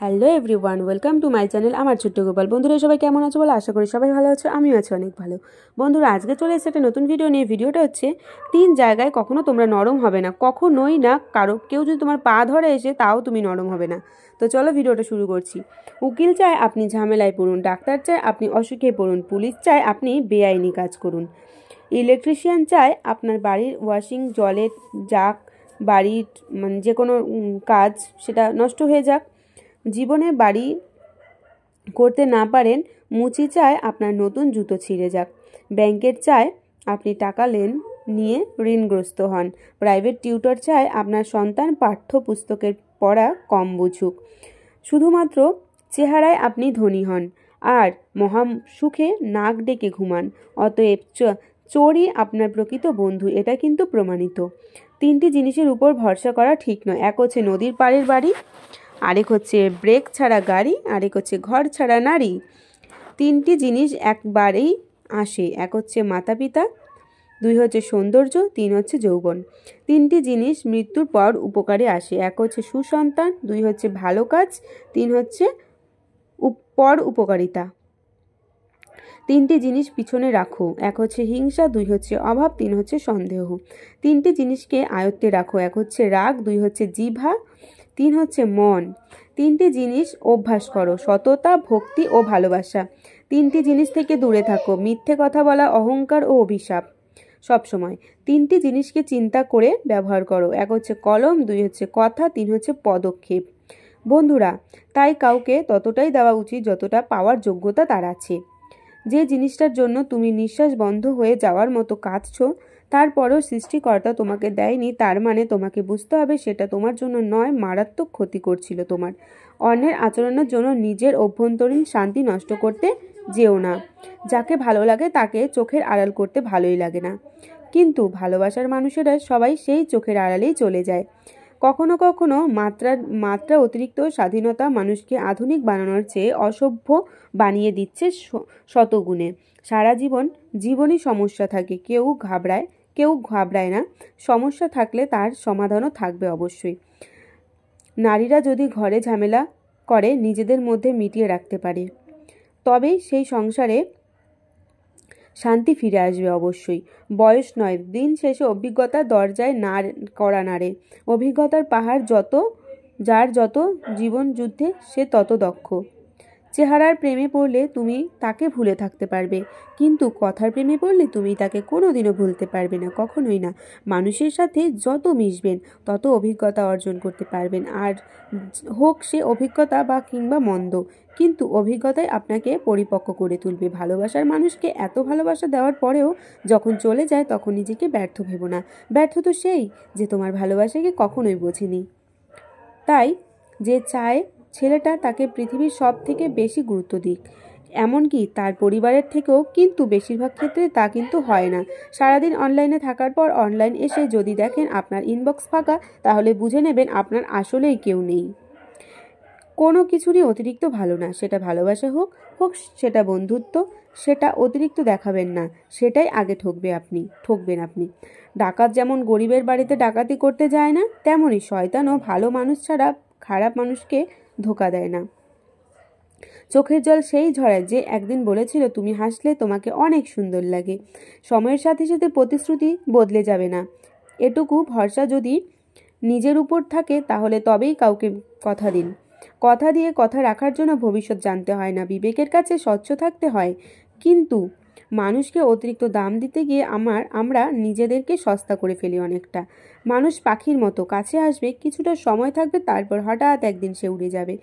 Hello everyone, welcome to my channel আমার ছোট্ট গোপাল। বন্ধুরা সবাই কেমন আছো বলো? আশা করি সবাই ভালো আছো, আমিও আছি অনেক ভালো। বন্ধুরা আজকে চলে এসেছে একটা নতুন ভিডিও নিয়ে। ভিডিওটা হচ্ছে 3 জায়গায় কখনো তোমরা নরম হবে না, কখনোই না। কেউ যদি তোমার পা ধরে এসে তাও তুমি নরম হবে না। তো চলো ভিডিওটা শুরু করছি। উকিল চায় আপনি ঝামেলায় পড়ুন, ডাক্তার চায় আপনি অসুখে পড়ুন, পুলিশ চায় আপনি বেআইনি কাজ করুন, ইলেকট্রিশিয়ান চায় আপনার বাড়ির ওয়াশিং জলের যাক, বাড়ির যে কোনো কাজ সেটা নষ্ট হয়ে যাক, জীবনে বাড়ি করতে না পারেন, মুচি চায় আপনার নতুন জুতো ছিঁড়ে যাক, ব্যাংকের চায় আপনি টাকা নিয়ে ঋণগ্রস্ত হন, প্রাইভেট টিউটর চায় আপনার সন্তান পাঠ্যপুস্তকের পড়া কম বুঝুক, শুধুমাত্র চেহারায় আপনি ধনী হন আর মহা সুখে নাক ডেকে ঘুমান। অতএব চোরই আপনার প্রকৃত বন্ধু, এটা কিন্তু প্রমাণিত। 3টি জিনিসের উপর ভরসা করা ঠিক নয়। এক হচ্ছে নদীর পাড়ের বাড়ি, আরেক হচ্ছে ব্রেক ছাড়া গাড়ি, আরেক হচ্ছে ঘর ছাড়া নারী। 3টি জিনিস একবারেই আসে। এক হচ্ছে মাতা পিতা, 2 হচ্ছে সৌন্দর্য, 3 হচ্ছে যৌবন। 3টি জিনিস মৃত্যুর পর উপকারে আসে। এক হচ্ছে সুসন্তান, 2 হচ্ছে ভালো কাজ, 3 হচ্ছে পর উপকারিতা। 3টি জিনিস পিছনে রাখো। এক হচ্ছে হিংসা, 2 হচ্ছে অভাব, 3 হচ্ছে সন্দেহ। 3টি জিনিসকে আয়ত্তে রাখো। এক হচ্ছে রাগ, 2 হচ্ছে জিহ্বা, 3 হচ্ছে মন। 3টি জিনিস অভ্যাস করো, সততা, ভক্তি ও ভালোবাসা। 3টি জিনিস থেকে দূরে থাকো, মিথ্যে কথা বলা, অহংকার ও অভিশাপ। সবসময় 3টি জিনিসকে চিন্তা করে ব্যবহার করো। এক হচ্ছে কলম, 2 হচ্ছে কথা, 3 হচ্ছে পদক্ষেপ। বন্ধুরা, তাই কাউকে ততটাই দেওয়া উচিত যতটা পাওয়ার যোগ্যতা তার আছে। যে জিনিসটার জন্য তুমি নিঃশ্বাস বন্ধ হয়ে যাওয়ার মতো কাঁদছো, তারপরও সৃষ্টিকর্তা তোমাকে দেয়নি, তার মানে তোমাকে বুঝতে হবে সেটা তোমার জন্য নয়, মারাত্মক ক্ষতি করছিল তোমার। অন্যের আচরণের জন্য নিজের অভ্যন্তরীণ শান্তি নষ্ট করতে যেও না। যাকে ভালো লাগে তাকে চোখের আড়াল করতে ভালোই লাগে না, কিন্তু ভালোবাসার মানুষেরা সবাই সেই চোখের আড়ালেই চলে যায়। কখনো কখনো মাত্রা অতিরিক্ত স্বাধীনতা মানুষকে আধুনিক বানানোর চেয়ে অসভ্য বানিয়ে দিচ্ছে শতগুণে। সারা জীবনই সমস্যা থাকে, কেউ ঘাবড়ায় না। সমস্যা থাকলে তার সমাধানও থাকবে অবশ্যই। নারীরা যদি ঘরে ঝামেলা করে নিজেদের মধ্যে মিটিয়ে রাখতে পারে, তবেই সেই সংসারে শান্তি ফিরে আসবে অবশ্যই। বয়স নয়, দিন শেষে অভিজ্ঞতার দরজায় কড়া নাড়ে। অভিজ্ঞতার পাহাড় যার যত জীবন যুদ্ধে সে তত দক্ষ। চেহারার প্রেমে পড়লে তুমি তাকে ভুলে থাকতে পারবে, কিন্তু কথার প্রেমে পড়লে তুমি তাকে কোনোদিনও ভুলতে পারবে না, কখনোই না। মানুষের সাথে যত মিশবেন তত অভিজ্ঞতা অর্জন করতে পারবেন, আর হোক সে অভিজ্ঞতা বা কিংবা মন্দ, কিন্তু অভিজ্ঞতাই আপনাকে পরিপক্ক করে তুলবে। ভালোবাসার মানুষকে এত ভালোবাসা দেওয়ার পরেও যখন চলে যায় তখন নিজেকে ব্যর্থ ভেবো না। ব্যর্থ তো সেই যে তোমার ভালোবাসাকে কখনোই বোঝেনি। তাই যে চায় ছেলেটা তাকে পৃথিবীর সব থেকে বেশি গুরুত্ব দিক, এমনকি তার পরিবারের থেকেও, কিন্তু বেশিরভাগ ক্ষেত্রে তা কিন্তু হয় না। সারাদিন অনলাইনে থাকার পর অনলাইন এসে যদি দেখেন আপনার ইনবক্স ফাঁকা, তাহলে বুঝে নেবেন আপনার আসলেই কেউ নেই। কোনো কিছুরই অতিরিক্ত ভালো না, সেটা ভালোবাসা হোক সেটা বন্ধুত্ব, সেটা অতিরিক্ত দেখাবেন না, সেটাই আগে ঠকবেন আপনি। ডাকাত যেমন গরিবের বাড়িতে ডাকাতি করতে যায় না, তেমনই শয়তানও ভালো মানুষ ছাড়া খারাপ মানুষকে ধোঁকা দেয় না। চোখের জল সেই ঝরায় যে একদিন বলেছিল তুমি হাসলে তোমাকে অনেক সুন্দর লাগে। সময়ের সাথে সাথে প্রতিশ্রুতি বদলে যাবে না, এটুকু ভরসা যদি নিজের উপর থাকে তাহলে তবেই কাউকে কথা দিন। কথা দিয়ে কথা রাখার জন্য ভবিষ্যৎ জানতে হয় না, বিবেকের কাছে স্বচ্ছ থাকতে হয়। কিন্তু মানুষকে অতিরিক্ত দাম দিতে গিয়ে আমরা নিজেদেরকে সস্তা করে ফেলি অনেকটা। মানুষ পাখির মতো কাছে আসবে, কিছুটা সময় থাকবে, তারপর হঠাৎ একদিন সে উড়ে যাবে।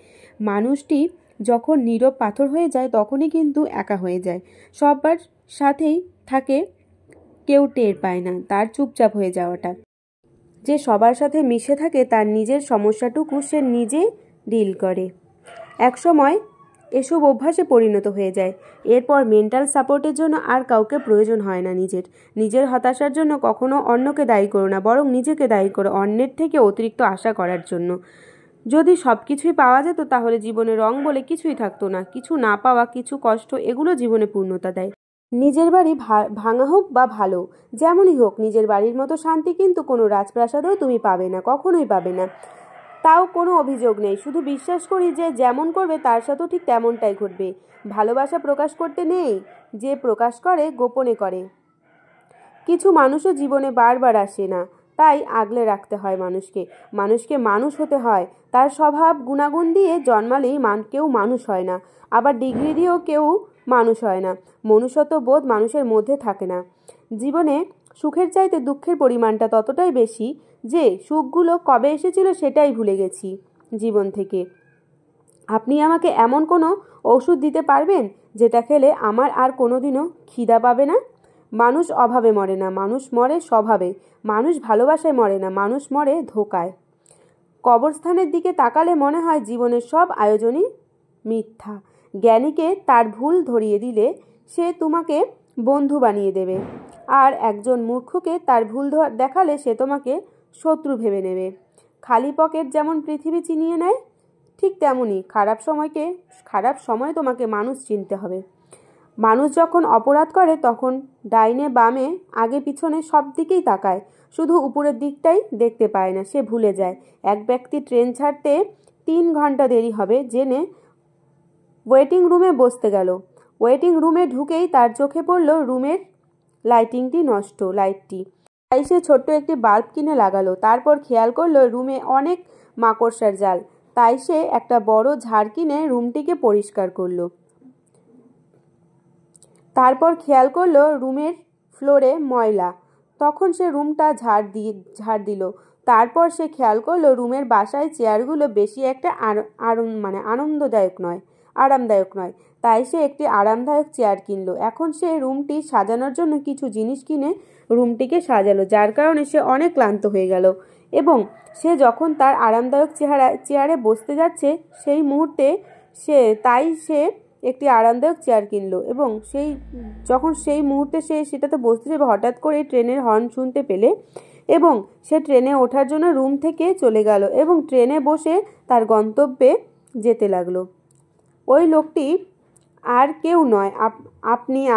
মানুষটি যখন নীরব পাথর হয়ে যায় তখনই কিন্তু একা হয়ে যায়। সবার সাথেই থাকে, কেউ টের পায় না তার চুপচাপ হয়ে যাওয়াটা। যে সবার সাথে মিশে থাকে তার নিজের সমস্যাটুকু সে নিজে ডিল করে। একসময় এসব অভ্যাসে পরিণত হয়ে যায়। এরপর মেন্টাল সাপোর্টের জন্য আর কাউকে প্রয়োজন হয় না। নিজের হতাশার জন্য কখনো অন্যকে দায়ী করো না, বরং নিজেকে দায়ী করো অন্যের থেকে অতিরিক্ত আশা করার জন্য। যদি সব কিছুই পাওয়া যেত তাহলে জীবনে রং বলে কিছুই থাকতো না। কিছু না পাওয়া, কিছু কষ্ট, এগুলো জীবনে পূর্ণতা দেয়। নিজের বাড়ি ভাঙা হোক বা ভালো, যেমনই হোক, নিজের বাড়ির মতো শান্তি কিন্তু কোনো রাজপ্রাসাদেও তুমি পাবে না, কখনোই পাবে না। তাও কোনো অভিযোগ নেই, শুধু বিশ্বাস করি যে যেমন করবে তার সাথেও ঠিক তেমনটাই ঘটবে। ভালোবাসা প্রকাশ করতে নেই, যে প্রকাশ করে গোপনে করে। কিছু মানুষও জীবনে বারবার আসে না, তাই আগলে রাখতে হয় মানুষকে। মানুষকে মানুষ হতে হয়, তার স্বভাব গুণাগুণ দিয়ে জন্মালেই কেউ মানুষ হয় না, আবার ডিগ্রি দিয়েও কেউ মানুষ হয় না। মনুষ্যত্ব বোধ মানুষের মধ্যে থাকে না। জীবনে সুখের চাইতে দুঃখের পরিমাণটা ততটাই বেশি যে সুখগুলো কবে এসেছিল সেটাই ভুলে গেছি জীবন থেকে। আপনি আমাকে এমন কোনো ওষুধ দিতে পারবেন যেটা খেলে আমার আর কোনোদিনও খিদা পাবে না? মানুষ অভাবে মরে না, মানুষ মরে স্বভাবে। মানুষ ভালোবাসায় মরে না, মানুষ মরে ধোঁকায়। কবরস্থানের দিকে তাকালে মনে হয় জীবনের সব আয়োজনই মিথ্যা। জ্ঞানীকে তার ভুল ধরিয়ে দিলে সে তোমাকে বন্ধু বানিয়ে দেবে, আর একজন মূর্খকে তার ভুল দেখালে সে তোমাকে শত্রু ভেবে নেবে। খালি পকেট যেমন পৃথিবী চিনিয়ে নেয়, ঠিক তেমনই খারাপ সময় তোমাকে মানুষ চিনতে হবে। মানুষ যখন অপরাধ করে তখন ডাইনে বামে আগে পিছনে সব দিকেই তাকায়, শুধু উপরের দিকটাই দেখতে পায় না। সে ভুলে যায় এক ব্যক্তি ট্রেন ছাড়তে 3 ঘন্টা দেরি হবে জেনে ওয়েটিং রুমে বসতে গেল। ওয়েটিং রুমে ঢুকেই তার চোখে পড়ল রুমের লাইটিংটি নষ্ট, লাইটটি। তাই সে ছোট্ট একটি বাল্ব কিনে লাগালো। তারপর খেয়াল করলো রুমে অনেক মাকড়সার জাল, তাই সে একটা বড় ঝাড় কিনে রুমটিকে পরিষ্কার করলো। তারপর খেয়াল করলো রুমের ফ্লোরে ময়লা, তখন সে রুমটা ঝাড় দিল। তারপর সে খেয়াল করলো রুমের বাসায় চেয়ারগুলো বেশি একটা আরামদায়ক নয়, তাই সে একটি আরামদায়ক চেয়ার কিনলো। এখন সে রুমটি সাজানোর জন্য কিছু জিনিস কিনে রুমটিকে সাজালো, যার কারণে সে অনেক ক্লান্ত হয়ে গেল। এবং সে যখন তার আরামদায়ক চেয়ারে বসতে যাচ্ছে সেই মুহূর্তে সে একটি আরামদায়ক চেয়ার কিনলো, এবং সেই মুহূর্তে সে সেটাতে বসতে যাবে হঠাৎ করে ট্রেনের হর্ন শুনতে পেলে, এবং সে ট্রেনে ওঠার জন্য রুম থেকে চলে গেল এবং ট্রেনে বসে তার গন্তব্যে যেতে লাগলো। ওই লোকটি আর কেউ নয়,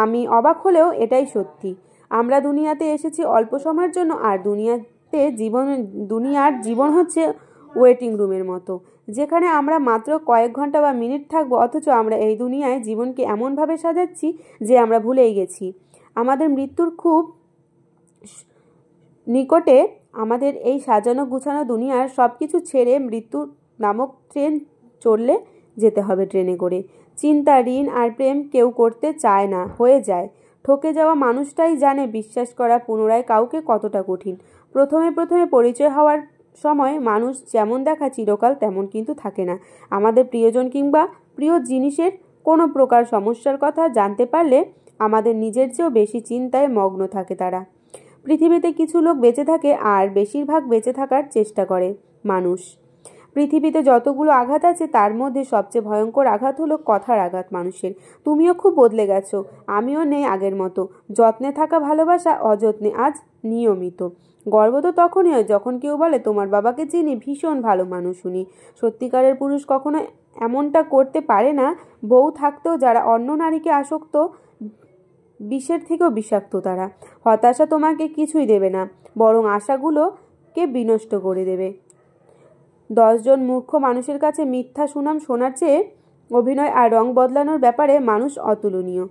আমি অবাক হলেও এটাই সত্যি। আমরা দুনিয়াতে এসেছি অল্প সময়ের জন্য, আর দুনিয়ার জীবন হচ্ছে ওয়েটিং রুমের মতো, যেখানে আমরা মাত্র কয়েক ঘন্টা বা মিনিট থাকবো, অথচ আমরা এই দুনিয়ায় জীবনকে এমনভাবে সাজাচ্ছি যে আমরা ভুলেই গেছি আমাদের মৃত্যুর খুব নিকটে। আমাদের এই সাজানো গুছানো দুনিয়ার সব কিছু ছেড়ে মৃত্যু নামক ট্রেন চড়লে যেতে হবে ট্রেনে করে। চিন্তা, ঋণ আর প্রেম কেউ করতে চায় না, হয়ে যায়। ঠকে যাওয়া মানুষটাই জানে বিশ্বাস করা পুনরায় কাউকে কতটা কঠিন। প্রথমে পরিচয় হওয়ার সময় মানুষ যেমন দেখা চিরকাল তেমন কিন্তু থাকে না। আমাদের প্রিয়জন কিংবা প্রিয় জিনিসের কোনো প্রকার সমস্যার কথা জানতে পারলে আমাদের নিজের চেয়েও বেশি চিন্তায় মগ্ন থাকে তারা। পৃথিবীতে কিছু লোক বেঁচে থাকে আর বেশিরভাগ বেঁচে থাকার চেষ্টা করে মানুষ। পৃথিবীতে যতগুলো আঘাত আছে তার মধ্যে সবচেয়ে ভয়ঙ্কর আঘাত হলো কথার আঘাত মানুষের। তুমিও খুব বদলে গেছো, আমিও নেই আগের মতো। যত্নে থাকা ভালোবাসা অযত্নে আজ নিয়মিত। গর্ব তো তখনই হয় যখন কেউ বলে তোমার বাবাকে চিনি, ভীষণ ভালো মানুষ উনি। সত্যিকারের পুরুষ কখনো এমনটা করতে পারে না। বউ থাকতেও যারা অন্য নারীকে আসক্ত, বিষের থেকেও বিষাক্ত তারা। হতাশা তোমাকে কিছুই দেবে না, বরং আশাগুলোকে বিনষ্ট করে দেবে। 10 জন মূর্খ মানুষের কাছে মিথ্যা সুনাম শোনার চেয়ে অভিনয় আর রং বদলানোর ব্যাপারে মানুষ অতুলনীয়।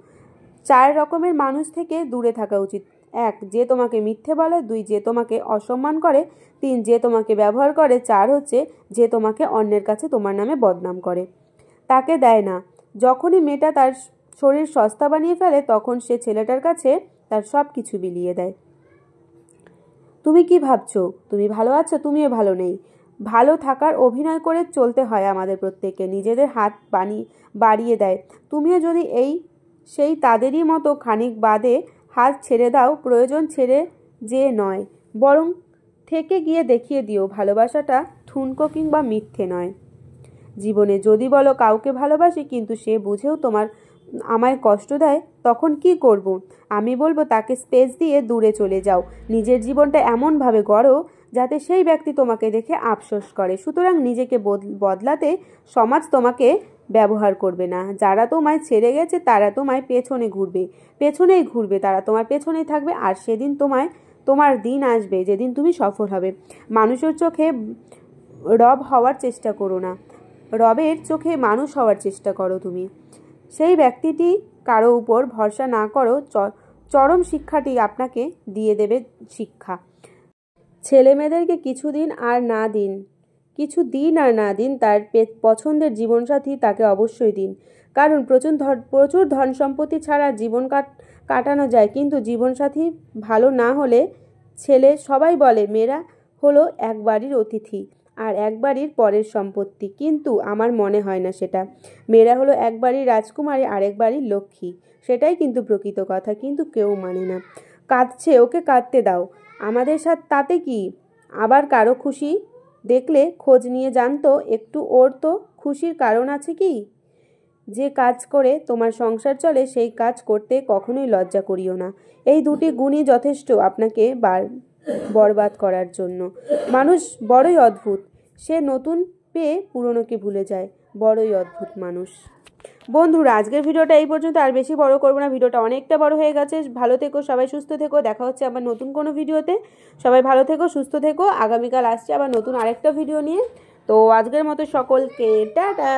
4 রকমের মানুষ থেকে দূরে থাকা উচিত। 1 যে তোমাকে মিথ্যে বলে, 2 যে তোমাকে অসম্মান করে, 3 যে তোমাকে ব্যবহার করে, 4 হচ্ছে যে তোমাকে অন্যের কাছে তোমার নামে বদনাম করে। তাকে দেয় না। যখনই মেয়েটা তার শরীর সস্তা বানিয়ে ফেলে তখন সে ছেলেটার কাছে তার সব কিছু বিলিয়ে দেয়। তুমি কি ভাবছো তুমি ভালো আছো? তুমিও ভালো নেই। ভালো থাকার অভিনয় করে চলতে হয় আমাদের প্রত্যেককে, নিজেদের হাত বাড়িয়ে দেয়। তুমিও যদি সেই তাদেরই মতো খানিক বাদে হাত ছেড়ে দাও, প্রয়োজন ছেড়ে যে নয়, বরং থেকে গিয়ে দেখিয়ে দিও ভালোবাসাটা ঠুনকো কিংবা মিথ্যে নয়। জীবনে যদি বলো কাউকে ভালোবাসি কিন্তু সে বুঝেও আমায় কষ্ট দেয়, তখন কি করব? আমি বলবো তাকে স্পেস দিয়ে দূরে চলে যাও। নিজের জীবনটা এমনভাবে গড়ো যাতে সেই ব্যক্তি তোমাকে দেখে আফসোস করে। সুতরাং নিজেকে বদলাতে সমাজ তোমাকে ব্যবহার করবে না। যারা তোমায় ছেড়ে গেছে তারা তোমায় পেছনেই ঘুরবে, তারা তোমার পেছনেই থাকবে। আর সেদিন তোমার দিন আসবে যেদিন তুমি সফল হবে। মানুষের চোখে রব হওয়ার চেষ্টা করো না, রবের চোখে মানুষ হওয়ার চেষ্টা করো তুমি। সেই ব্যক্তিটি কারো উপর ভরসা না করো, চরম শিক্ষাটি আপনাকে দিয়ে দেবে শিক্ষা। ছেলে মেয়েদেরকে কিছু দিন আর না দিন তার পছন্দের জীবনসাথী তাকে অবশ্যই দিন, কারণ প্রচুর ধন সম্পত্তি ছাড়া জীবন কাটানো যায়, কিন্তু জীবনসাথী ভালো না হলে সবাই বলে মেয়েরা হলো এক বাড়ির অতিথি আর এক বাড়ির পরের সম্পত্তি, কিন্তু আমার মনে হয় না সেটা। মেয়েরা হলো এক বাড়ির রাজকুমারী আর এক বাড়ির লক্ষ্মী, সেটাই কিন্তু প্রকৃত কথা, কিন্তু কেউ মানে না। কাঁদছে, ওকে কাঁদতে দাও, আমাদের সাথে তাতে কি। আবার কারো খুশি দেখলে খোঁজ নিয়ে জানতো একটু, ওর তো খুশির কারণ আছে কি। যে কাজ করে তোমার সংসার চলে সেই কাজ করতে কখনোই লজ্জা করিও না। এই দুটি গুণই যথেষ্ট আপনাকে বরবাদ করার জন্য। মানুষ বড়ই অদ্ভুত, সে নতুন পেয়ে পুরনোকে ভুলে যায়, বড়ই অদ্ভুত মানুষ। বন্ধুরা, আজকের ভিডিওটা এই পর্যন্ত, আর বেশি বড় করবো না, ভিডিওটা অনেকটা বড় হয়ে গেছে। ভালো থেকো, সবাই সুস্থ থেকো, দেখা হচ্ছে আবার নতুন কোনো ভিডিওতে। সবাই ভালো থেকো, সুস্থ থেকো, আগামীকাল আসছে আবার নতুন আরেকটা ভিডিও নিয়ে। তো আজকের মতো সকলকে টাটা।